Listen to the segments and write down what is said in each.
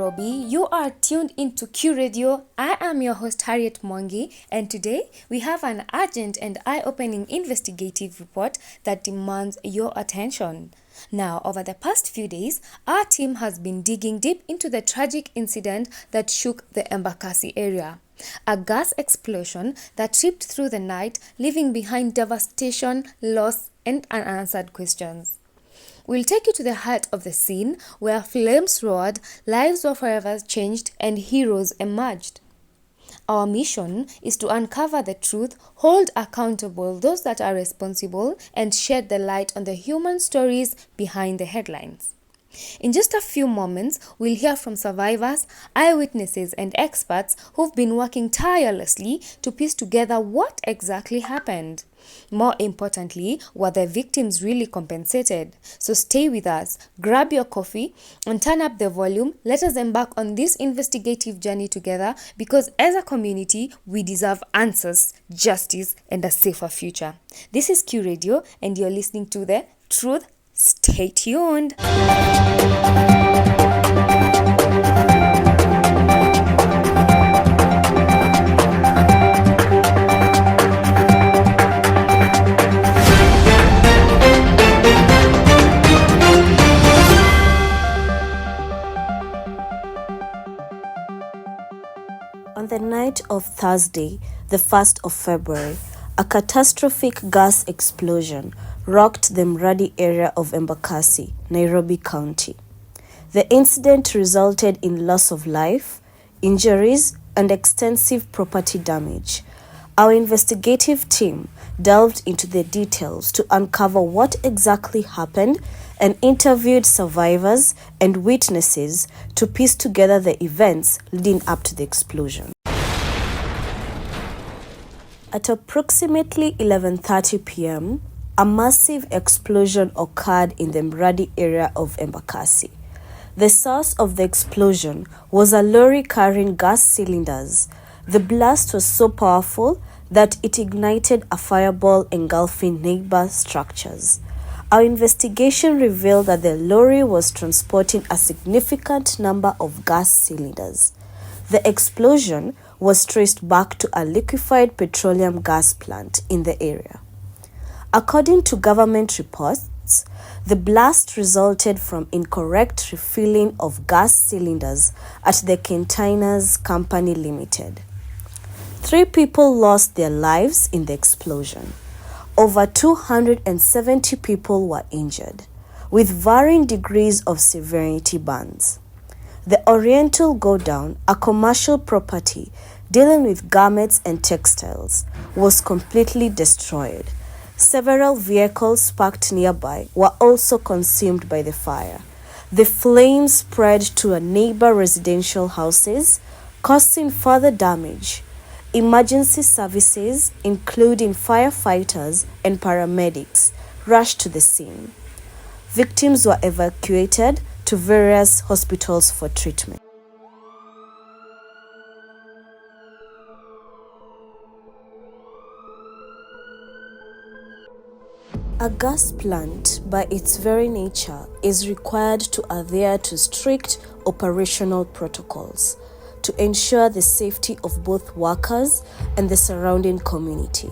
Nairobi. You are tuned into Q Radio. I am your host Harriet Mwangi, and today we have an urgent and eye-opening investigative report that demands your attention. Now, over the past few days, our team has been digging deep into the tragic incident that shook the Embakasi area. A gas explosion that ripped through the night, leaving behind devastation, loss, and unanswered questions. We'll take you to the heart of the scene where flames roared, lives were forever changed, and heroes emerged. Our mission is to uncover the truth, hold accountable those that are responsible, and shed the light on the human stories behind the headlines. In just a few moments, we'll hear from survivors, eyewitnesses, and experts who've been working tirelessly to piece together what exactly happened. More importantly, were the victims really compensated? So stay with us, grab your coffee, and turn up the volume. Let us embark on this investigative journey together, because as a community, we deserve answers, justice, and a safer future. This is Q Radio, and you're listening to The Truth. Stay tuned. On the night of Thursday, the 1st of February, a catastrophic gas explosion rocked the Mradi area of Embakasi, Nairobi County. The incident resulted in loss of life, injuries, and extensive property damage. Our investigative team delved into the details to uncover what exactly happened and interviewed survivors and witnesses to piece together the events leading up to the explosion. At approximately 11:30 p.m., a massive explosion occurred in the Mradi area of Embakasi. The source of the explosion was a lorry carrying gas cylinders. The blast was so powerful that it ignited a fireball engulfing neighbor structures. Our investigation revealed that the lorry was transporting a significant number of gas cylinders. The explosion was traced back to a liquefied petroleum gas plant in the area. According to government reports, the blast resulted from incorrect refilling of gas cylinders at the Containers Company Limited. 3 people lost their lives in the explosion. Over 270 people were injured, with varying degrees of severity burns. The Oriental Godown, a commercial property dealing with garments and textiles, was completely destroyed. Several vehicles parked nearby were also consumed by the fire. The flames spread to neighbor residential houses, causing further damage. Emergency services, including firefighters and paramedics, rushed to the scene. Victims were evacuated to various hospitals for treatment. A gas plant, by its very nature, is required to adhere to strict operational protocols to ensure the safety of both workers and the surrounding community.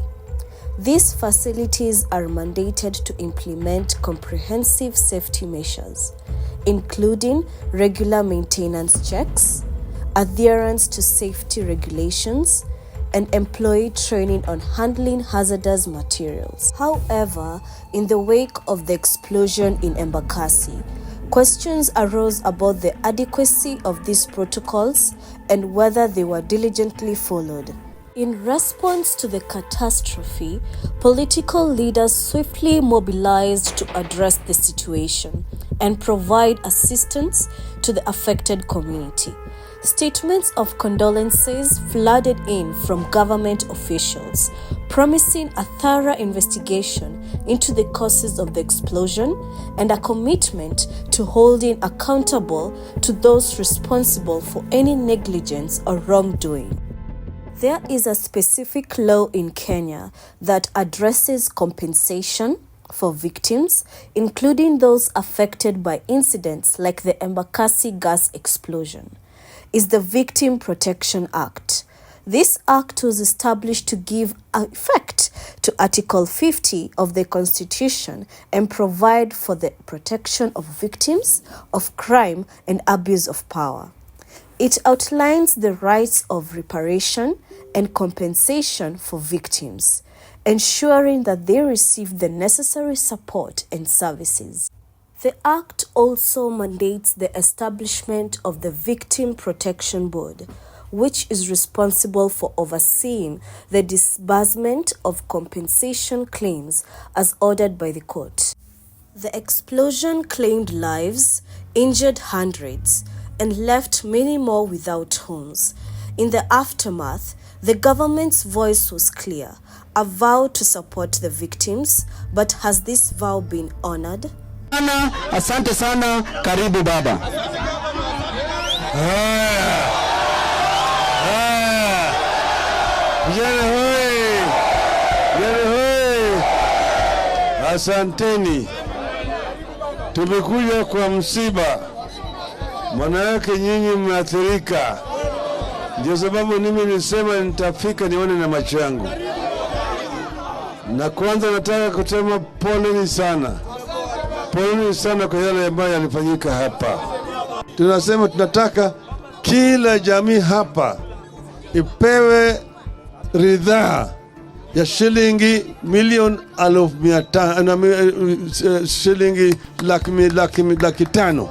These facilities are mandated to implement comprehensive safety measures, including regular maintenance checks, adherence to safety regulations, and employee training on handling hazardous materials. However, in the wake of the explosion in Embakasi, questions arose about the adequacy of these protocols and whether they were diligently followed. In response to the catastrophe, political leaders swiftly mobilized to address the situation and provide assistance to the affected community. Statements of condolences flooded in from government officials, promising a thorough investigation into the causes of the explosion and a commitment to holding accountable to those responsible for any negligence or wrongdoing. There is a specific law in Kenya that addresses compensation for victims, including those affected by incidents like the Embakasi gas explosion. is the Victim Protection Act. This act was established to give effect to Article 50 of the Constitution and provide for the protection of victims of crime and abuse of power. It outlines the rights of reparation and compensation for victims, ensuring that they receive the necessary support and services. The Act also mandates the establishment of the Victim Protection Board, which is responsible for overseeing the disbursement of compensation claims as ordered by the court. The explosion claimed lives, injured hundreds, and left many more without homes. In the aftermath, the government's voice was clear, a vow to support the victims, but has this vow been honored? Asante sana, karibu baba. Vijana hoi! Vijana hoi! Asanteni. Tumekuja kwa msiba. Manake nyinyi mmeathirika. Ndio sababu mimi nilisema nitafika nione na macho yangu. Na kwanza nataka kusema poleni sana. Poleni sana kwa yale ambayo yalifanyika hapa. Tunasema tunataka kila jamii hapa ipewe ridhaa ya shilingi milioni 500, shilingi laki tano,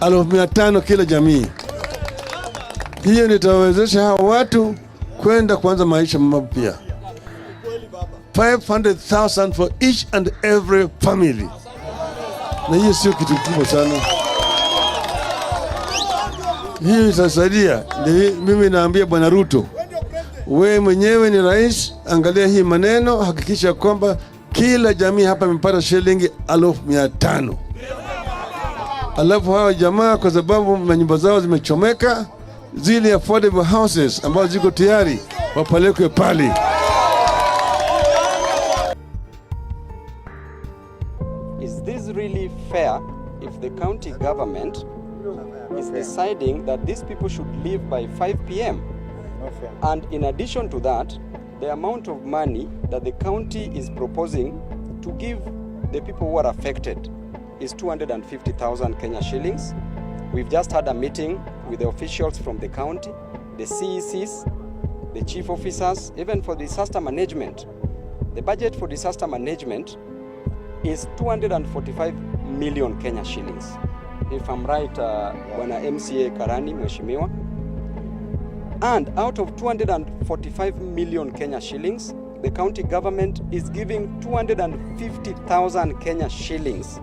500,000 kila jamii. Hiyo nitawezesha hawa watu kwenda kuanza maisha mapya. 500,000 for each and every family. Na hiyo sio kitu kubwa sana. Hiyo itasaidia. Mimi naambia Bwana Ruto, wewe mwenyewe ni rais, angalia hii maneno, hakikisha kwamba kila jamii hapa imepata shilingi 500,000. Alafu hawa jamaa, kwa sababu manyumba zao zimechomeka, zile affordable houses ambazo ziko tayari wapelekwe pale. Is this really fair if the county government is deciding that these people should leave by 5 p.m.? And in addition to that, the amount of money that the county is proposing to give the people who are affected is 250,000 Kenya shillings. We've just had a meeting with the officials from the county, the CECs, the chief officers, even for disaster management. The budget for disaster management is 245 million Kenya shillings. If I'm right, Bwana MCA Karani, Mheshimiwa. And out of 245 million Kenya shillings, the county government is giving 250,000 Kenya shillings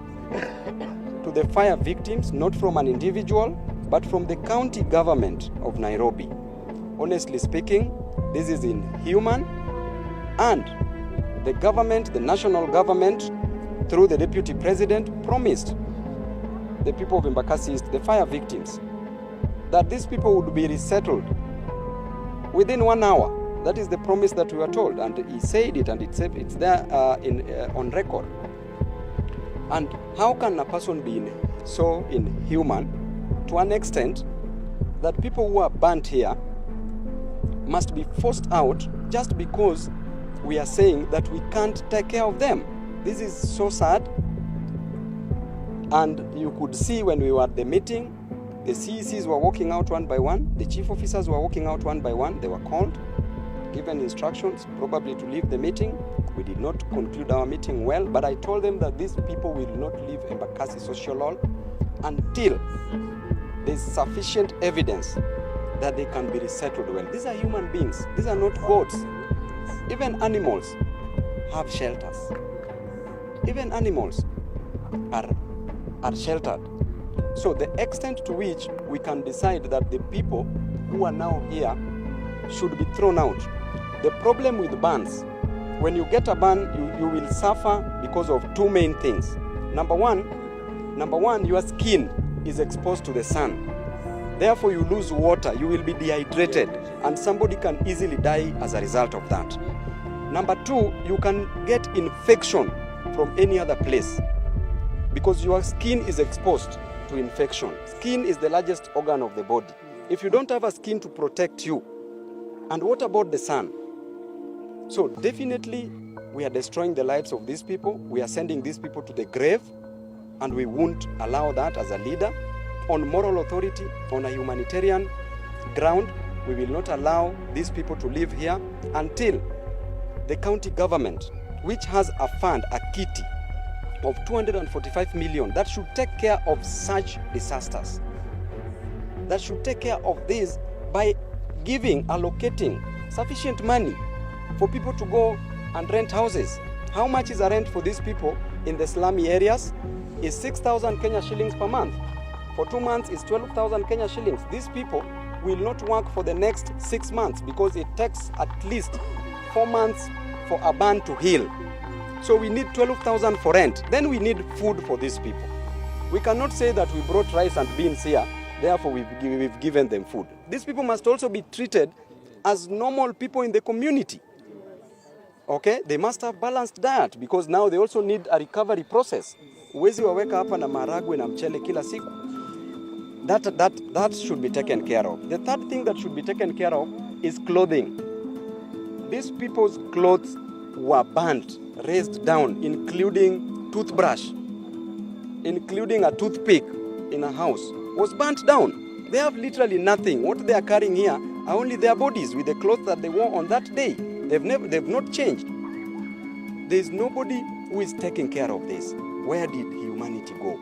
to the fire victims, not from an individual, but from the county government of Nairobi. Honestly speaking, this is inhuman, and the government, the national government, through the deputy president, promised the people of Embakasi East, the fire victims, that these people would be resettled within 1 hour. That is the promise that we were told, and he said it, and it's there on record. And how can a person be so inhuman to an extent that people who are burnt here must be forced out just because we are saying that we can't take care of them? This is so sad. And you could see when we were at the meeting, the CECs were walking out one by one, the chief officers were walking out one by one. They were called, given instructions probably to leave the meeting. We did not conclude our meeting well, but I told them that these people will not leave Embakasi Social Hall until there's sufficient evidence that they can be resettled well. These are human beings. These are not gods. Even animals have shelters. Even animals are sheltered. So the extent to which we can decide that the people who are now here should be thrown out. The problem with bans, when you get a ban, you will suffer because of two main things. Number one, your skin is exposed to the sun. Therefore, you lose water, you will be dehydrated, and somebody can easily die as a result of that. Number two, you can get infection from any other place because your skin is exposed to infection. Skin is the largest organ of the body. if you don't have a skin to protect you? And what about the sun? So definitely we are destroying the lives of these people. We are sending these people to the grave, and we won't allow that as a leader. On moral authority, on a humanitarian ground, we will not allow these people to live here until the county government, which has a fund, a kitty of 245 million that should take care of such disasters, that should take care of this by allocating sufficient money for people to go and rent houses. How much is a rent for these people in the slummy areas? Is 6,000 Kenya shillings per month. For 2 months is 12,000 Kenya shillings. These people will not work for the next 6 months because it takes at least 4 months for a burn to heal. So we need 12,000 for rent. Then we need food for these people. We cannot say that we brought rice and beans here, therefore we've given them food. These people must also be treated as normal people in the community. Okay? They must have balanced diet because now they also need a recovery process. Uwezi waweka hapa na maragwe na mchele kila siku. That should be taken care of. The third thing that should be taken care of is clothing. These people's clothes were burnt, raised down, including toothbrush, including a toothpick in a house, was burnt down. They have literally nothing. What they are carrying here are only their bodies with the clothes that they wore on that day. They've not changed. There is nobody who is taking care of this. Where did humanity go?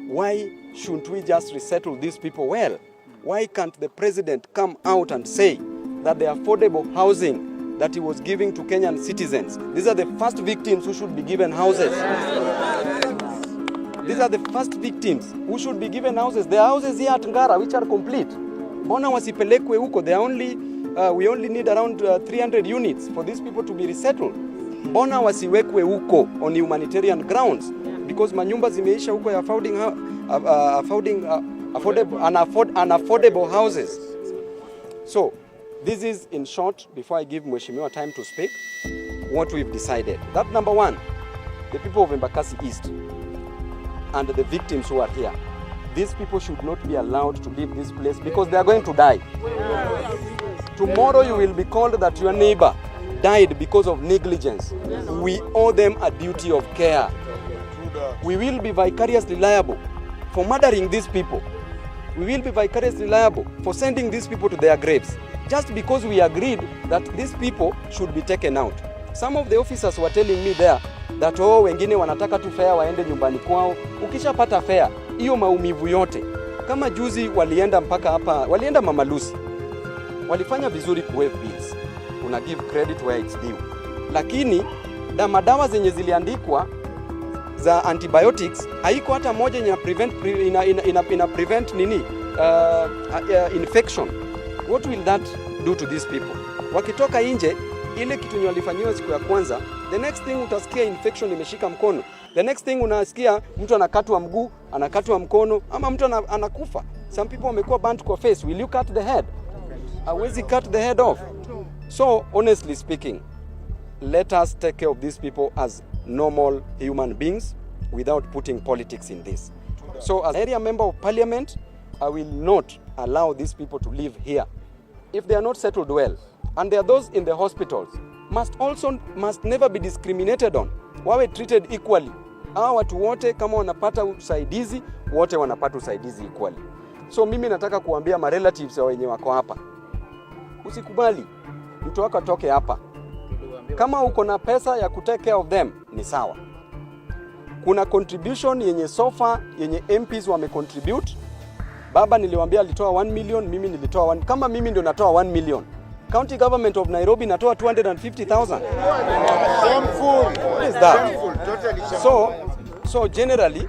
Why shouldn't we just resettle these people well? Why can't the president come out and say that the affordable housing that he was giving to Kenyan citizens, these are the first victims who should be given houses. These are the first victims who should be given houses. There are houses here at Ngara which are complete. Mbona wasipelekwe huko? We only need around 300 units for these people to be resettled. Mbona wasiwekwe huko on humanitarian grounds? Because manyumba zimeisha huko ya unaffordable houses. So, this is in short, before I give Mheshimiwa time to speak, what we've decided. That number one, the people of Embakasi East and the victims who are here, these people should not be allowed to leave this place because they are going to die. Tomorrow you will be called that your neighbor died because of negligence. We owe them a duty of care. We will be vicariously liable for murdering these people. We will be vicariously liable for sending these people to their graves. Just because we agreed that these people should be taken out. Some of the officers were telling me there that wengine wanataka tu fare waende nyumbani kwao. Ukishapata fare, hiyo maumivu yote. Kama juzi walienda mpaka hapa, walienda Mama Lucy. Walifanya vizuri kuwave bills. Una give credit where it's due. Lakini madawa zenye ziliandikwa za antibiotics haiko hata moja ina prevent infection. What will that do to these people? Wakitoka nje, ile kitu nye walifanyiwa siku ya kwanza, the next thing utasikia infection imeshika mkono. The next thing unasikia mtu anakatwa mguu, anakatwa mkono, ama mtu anakufa. Some people wamekuwa burnt kwa face. Will you cut the head? Hawezi cut the head off. So, honestly speaking, let us take care of these people as normal human beings without putting politics in this. So, as area member of parliament, I will not allow these people to live here. If they are not settled well, and there are those in the hospitals, must never be discriminated on. Wawe treated equally. Hawa watu wote kama wanapata usaidizi, wote wanapata usaidizi equally. So mimi nataka kuambia ma relatives wa wenye wako hapa. Usikubali mtu wako atoke hapa. Kama uko na pesa ya kutake care of them, ni sawa. Kuna contribution yenye sofa, yenye MPs wamecontribute. Baba niliwaambia alitoa 1 million, mimi nilitoa 1. Kama mimi ndio natoa 1 million. County government of Nairobi natoa 250,000. Shameful. What is that? So generally,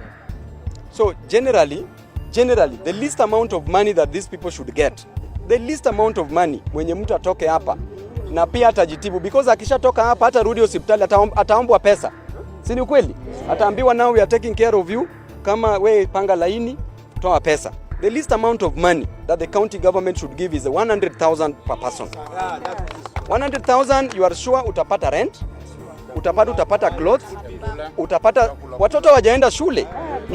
the least amount of money that these people should get, the least amount of money mwenye mtu atoke hapa na pia atajitibu, because akishatoka hapa hata rudi hospitali ataombwa pesa. Si ni kweli? Ataambiwa now we are taking care of you, kama we panga laini, toa pesa. The least amount of money that the county government should give is 100,000 per person. 100,000, you are sure utapata rent, utapata clothes, watoto wajaenda shule.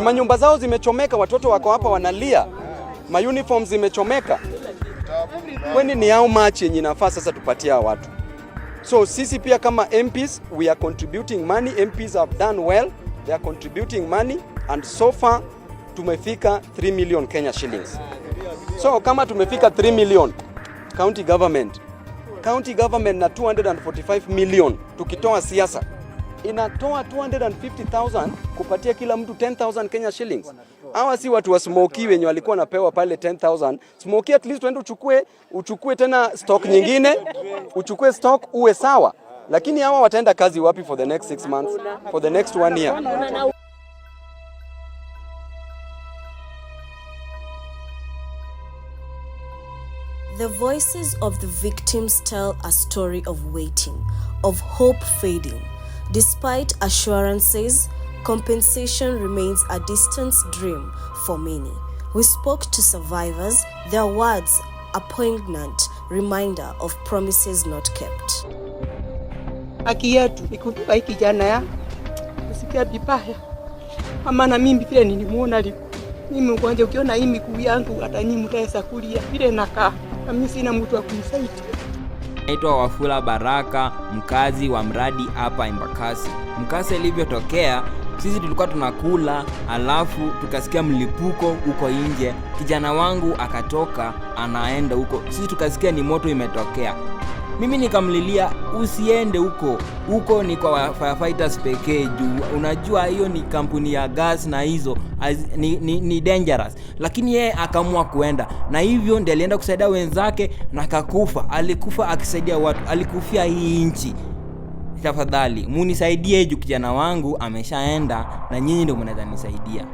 Manyumba zao zimechomeka, watoto wako hapa wanalia. Ma uniforms zimechomeka. Kwani ni how much yenye inafaa sasa tupatia watu? So sisi pia kama MPs, we are contributing money. MPs have done well, they are contributing money, and so far tumefika 3 million Kenya shillings. So kama tumefika 3 million, county government na 245 million, tukitoa siasa inatoa 250,000 kupatia kila mtu 10,000 Kenya shillings. Hawa si watu wa Smoky wenye walikuwa napewa pale 10,000. Smoky at least uende uchukue tena stock nyingine, uchukue stock uwe sawa. Lakini hawa wataenda kazi wapi for the next 6 months, for the next 1 year? The voices of the victims tell a story of waiting, of hope fading. Despite assurances, compensation remains a distant dream for many. We spoke to survivors, their words a poignant reminder of promises not kept. Haki yetu ni kutoka hiki kijana ya kusikia vibaya. Mama na mimi vile nilimuona mimi kwanza ukiona hii miguu yangu hata nyinyi mtaweza kulia vile nakaa. Mimi sina mtu wa kunisaidia. Naitwa Wafula Baraka, mkazi wa mradi hapa Embakasi. Mkasa ilivyotokea, sisi tulikuwa tunakula, alafu tukasikia mlipuko huko nje. Kijana wangu akatoka anaenda huko. Sisi tukasikia ni moto imetokea. Mimi nikamlilia usiende huko. Huko ni kwa firefighters pekee juu unajua hiyo ni kampuni ya gas na hizo ni dangerous. Lakini yeye akaamua kuenda. Na hivyo ndiye alienda kusaidia wenzake na akakufa. Alikufa akisaidia watu. Alikufia hii nchi. Tafadhali munisaidie juu kijana wangu ameshaenda na nyinyi ndio mnaweza nisaidia.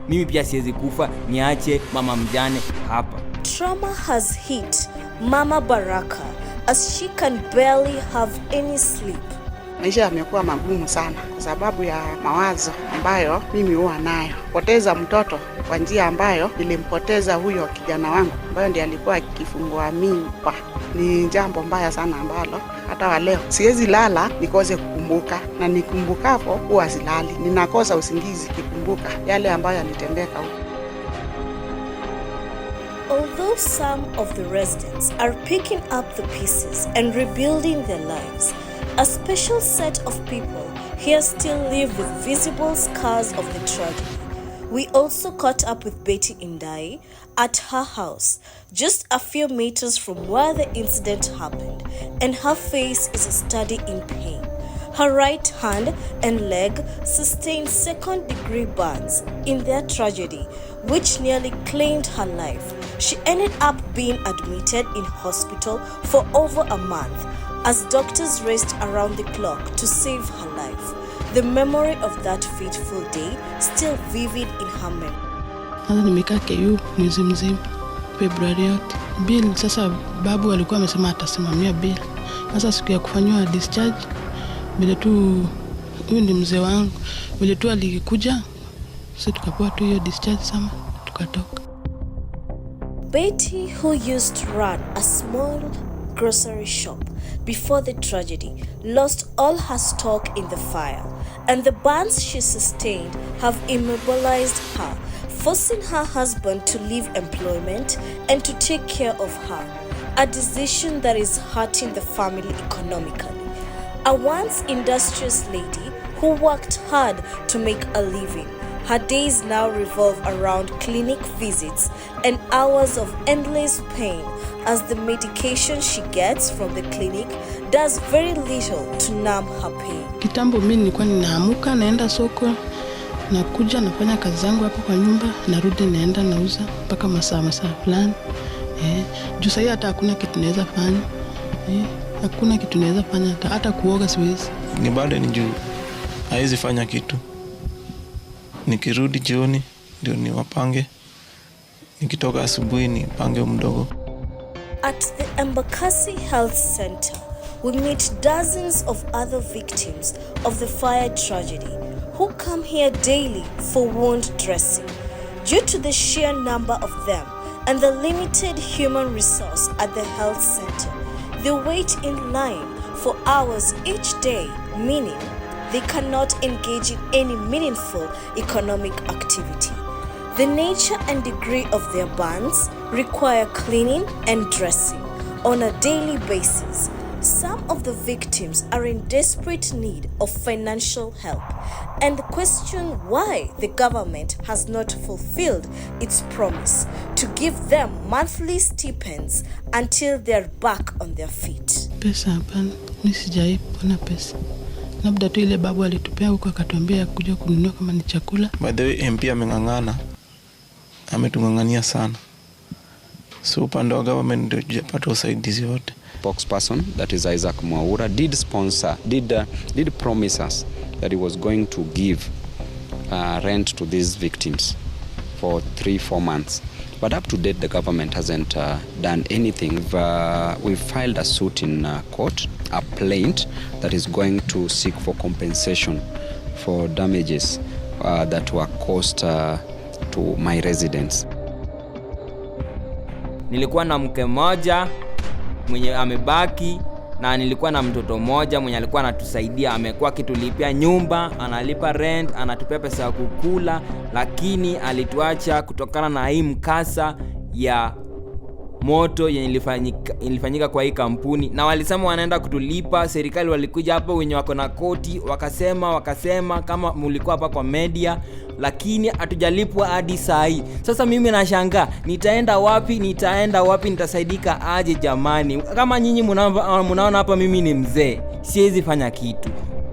Mimi pia siwezi kufa niache mama mjane hapa. Trauma has hit Mama Baraka as she can barely have any sleep. Maisha yamekuwa magumu sana kwa sababu ya mawazo ambayo mimi huwa nayo. Poteza mtoto kwa njia ambayo nilimpoteza huyo kijana wangu ambaye ndiye alikuwa kifungua mimba. Ni jambo mbaya sana ambalo hata wa leo siwezi lala nikose kukumbuka, na nikumbukapo huwa silali. Ninakosa usingizi kikumbuka yale ambayo yalitendeka huko. Although some of the residents are picking up the pieces and rebuilding their lives, a special set of people here still live with visible scars of the tragedy. We also caught up with Betty Indai at her house, just a few meters from where the incident happened, and her face is a study in pain. Her right hand and leg sustained second-degree burns in their tragedy, which nearly claimed her life. She ended up being admitted in hospital for over a month as doctors raced around the clock to save her life. The memory of that fateful day still vivid in her memory. Sasa nimekaa KU mwezi mzima, Februari yote. Bill sasa babu alikuwa amesema atasimamia bill. Sasa siku ya kufanywa discharge, bila tu huyu ndi mzee wangu, bila tu alikuja, sisi tukapewa tu hiyo discharge sama tukatoka. Betty, who used to run a small grocery shop before the tragedy, lost all her stock in the fire, and the burns she sustained have immobilized her, forcing her husband to leave employment and to take care of her, a decision that is hurting the family economically. A once industrious lady who worked hard to make a living, her days now revolve around clinic visits and hours of endless pain as the medication she gets from the clinic does very little to numb her pain. Kitambo mimi nilikuwa ninaamuka naenda soko, nakuja nafanya kazi zangu hapo kwa nyumba, narudi naenda nauza mpaka masaa fulani. Juu sasa hata hakuna kitu naweza fanya. Hakuna kitu naweza fanya, hata kuoga siwezi. Ni bado ni juu haiwezi fanya kitu. Nikirudi jioni ndio niwapange. Nikitoka asubuhi nipange mdogo. At the Embakasi Health Center, we meet dozens of other victims of the fire tragedy who come here daily for wound dressing. Due to the sheer number of them and the limited human resource at the health center, they wait in line for hours each day, meaning they cannot engage in any meaningful economic activity. The nature and degree of their burns require cleaning and dressing, on a daily basis. Some of the victims are in desperate need of financial help and question why the government has not fulfilled its promise to give them monthly stipends until they're back on their feet. Pesa hapana, mimi sijaipona pesa. Labda tu ile babu alitupea huko akatuambia kuja kununua kama ni chakula. By the way, MP amengangana. Ametungangania sana. So upande wa government ndio hujapata usaidizi wote. Spokesperson, that is Isaac Mwaura, did promise us that he was going to give rent to these victims for 3-4 months. But up to date, the government hasn't done anything. We've filed a suit in court, a plaint that is going to seek for compensation for damages that were caused to my residents. Nilikuwa na mke mmoja mwenye amebaki na nilikuwa na mtoto mmoja mwenye alikuwa anatusaidia. Amekuwa kitulipia nyumba, analipa rent, anatupea pesa ya kukula, lakini alituacha kutokana na hii mkasa ya moto yenye ilifanyika kwa hii kampuni. Na walisema wanaenda kutulipa. Serikali walikuja hapo wenye wako na koti wakasema kama mlikuwa hapa kwa media, lakini hatujalipwa hadi saa hii. Sasa mimi nashangaa nitaenda wapi, nitasaidika aje jamani? Kama nyinyi mnaona hapa mimi ni mzee, siwezi fanya kitu.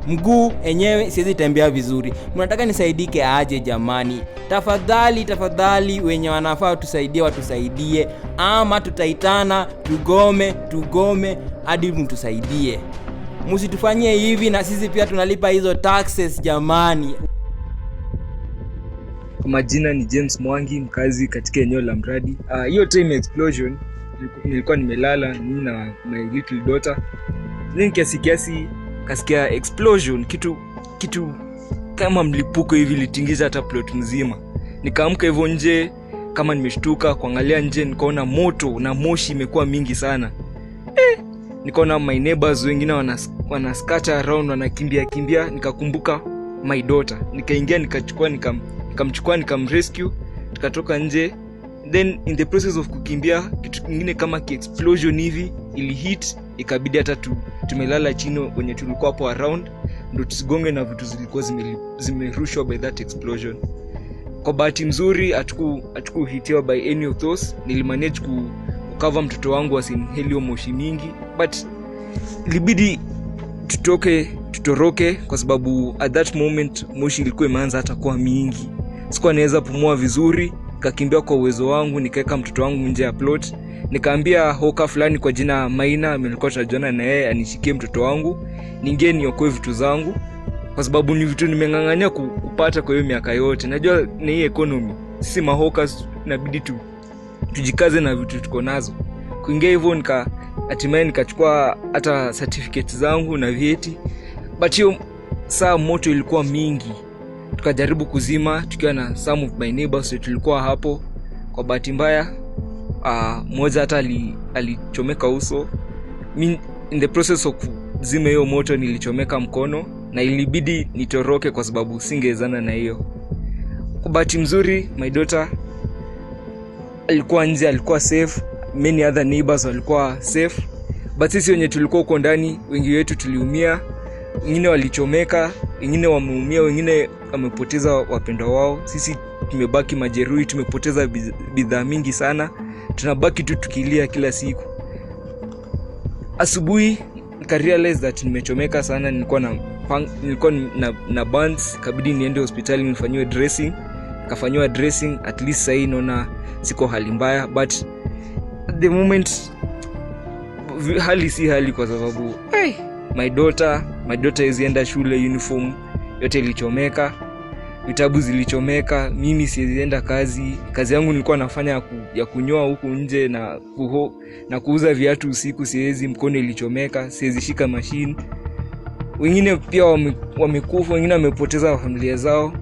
Mguu enyewe siwezi tembea vizuri. Mnataka nisaidike aje jamani? Tafadhali wenye wanafaa watusaidie, ama tutaitana tugome hadi mtusaidie. Msitufanyie hivi, na sisi pia tunalipa hizo taxes jamani. Kwa majina ni James Mwangi, mkazi katika eneo la Mradi. Hiyo time explosion nilikuwa nimelala mimi na my little daughter. Kiasi kasikia explosion, kitu kama mlipuko hivi litingiza hata plot mzima. Nikaamka hivyo nje kama nimeshtuka, kuangalia nje nikaona moto na moshi imekuwa mingi sana. Nikaona my neighbors wengine wana scatter around, wanakimbia. Nikakumbuka my daughter, nikaingia nikamchukua nikamrescue, tukatoka nje. Then in the process of kukimbia, kitu kingine kama explosion hivi ili hit, ikabidi hata tumelala chini wenye tulikuwa hapo around ndio tusigonge na vitu zilikuwa zimerushwa by that explosion. Kwa bahati nzuri hatukuhitiwa by any of those. Nilimanage kucover mtoto wangu asinhelio moshi mingi, but ilibidi tutoroke kwa sababu at that moment moshi ilikuwa imeanza hata kuwa mingi. Sikuwa naweza pumua vizuri, nikakimbia kwa uwezo wangu, nikaweka mtoto wangu nje ya plot. Nikaambia hoka fulani kwa jina Maina, nilikuwa tunajuana na yeye, anishikie mtoto wangu niingie niokoe vitu zangu, kwa sababu ni vitu nimengangania kupata kwa hiyo miaka yote. Najua ni hii economy, sisi mahoka inabidi tujikaze na vitu tuko nazo. Kuingia hivyo hatimaye nikachukua hata certificates zangu na vyeti. But hiyo saa moto ilikuwa mingi, tukajaribu kuzima tukiwa na some of my neighbors tulikuwa hapo. Kwa bahati mbaya mmoja hata alichomeka uso. In the process of kuzima hiyo moto nilichomeka mkono na ilibidi nitoroke kwa sababu singewezana na hiyo. Kwa bahati mzuri my daughter alikuwa nje, alikuwa safe. Many other neighbors walikuwa safe, but sisi wenye tulikuwa huko ndani wengi wetu tuliumia. Wengine walichomeka, wengine wameumia, wengine wamepoteza wapendwa wao. Sisi tumebaki majeruhi, tumepoteza bidhaa mingi sana. Tunabaki tu tukilia kila siku. Asubuhi nika realize that nimechomeka sana. Nilikuwa na burns, kabidi niende hospitali nifanyiwe dressing. Kafanywa dressing, at least sasa naona siko hali mbaya, but at the moment hali si hali, kwa sababu my daughter izienda shule, uniform yote ilichomeka, vitabu zilichomeka. Mimi sizienda kazi yangu nilikuwa nafanya ya kunyoa huku nje na kuuza viatu usiku, siwezi, mkono ilichomeka, siwezi shika machine. Wengine pia wamekufa, wengine wamepoteza familia zao.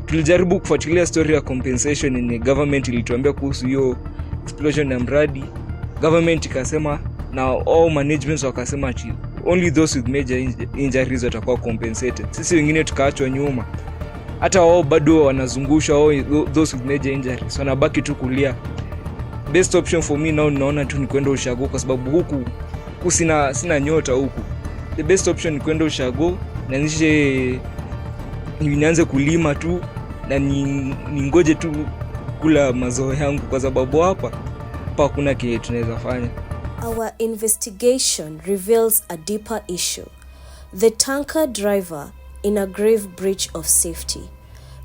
Tulijaribu kufuatilia story ya compensation yenye government ilituambia kuhusu hiyo explosion ya Mradi. Government ikasema na all management wakasema only those with major injuries watakuwa compensated. Sisi wengine tukaachwa nyuma. Hata wao bado wanazungusha those with major injuries, wanabaki tu kulia. best option for me now naona tu ni kwenda ushago, kwa sababu huku sina nyota huku. The best option ni kwenda ushago na nianze kulima tu na ningoje tu kula mazao yangu, kwa sababu hapa hakuna kile tunaweza fanya. Our investigation reveals a deeper issue. The tanker driver, in a grave breach of safety,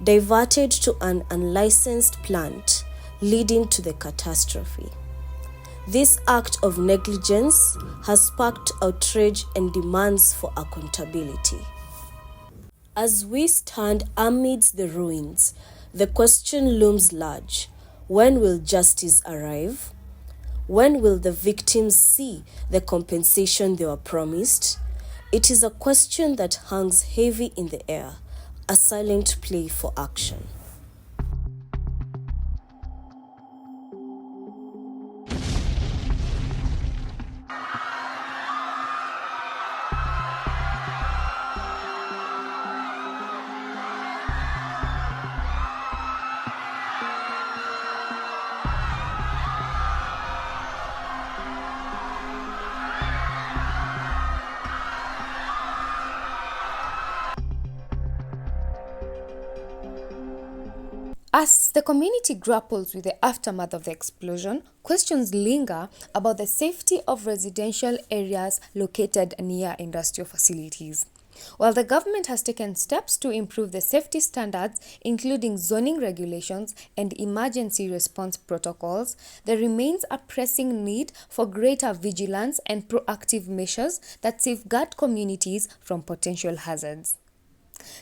diverted to an unlicensed plant, leading to the catastrophe. This act of negligence has sparked outrage and demands for accountability. As we stand amidst the ruins, the question looms large. When will justice arrive? When will the victims see the compensation they were promised? It is a question that hangs heavy in the air, a silent plea for action. As the community grapples with the aftermath of the explosion, questions linger about the safety of residential areas located near industrial facilities. While the government has taken steps to improve the safety standards, including zoning regulations and emergency response protocols, there remains a pressing need for greater vigilance and proactive measures that safeguard communities from potential hazards.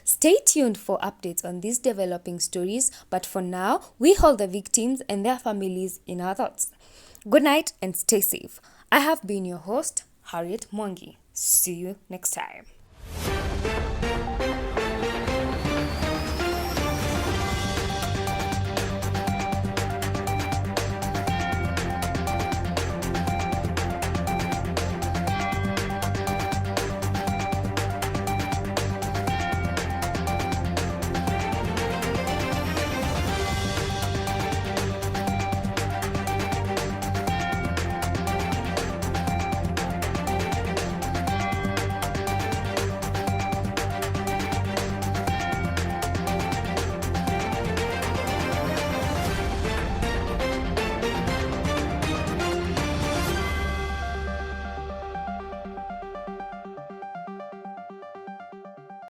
Stay tuned for updates on these developing stories, but for now, we hold the victims and their families in our thoughts. Good night and stay safe. I have been your host, Harriet Mwangi. See you next time.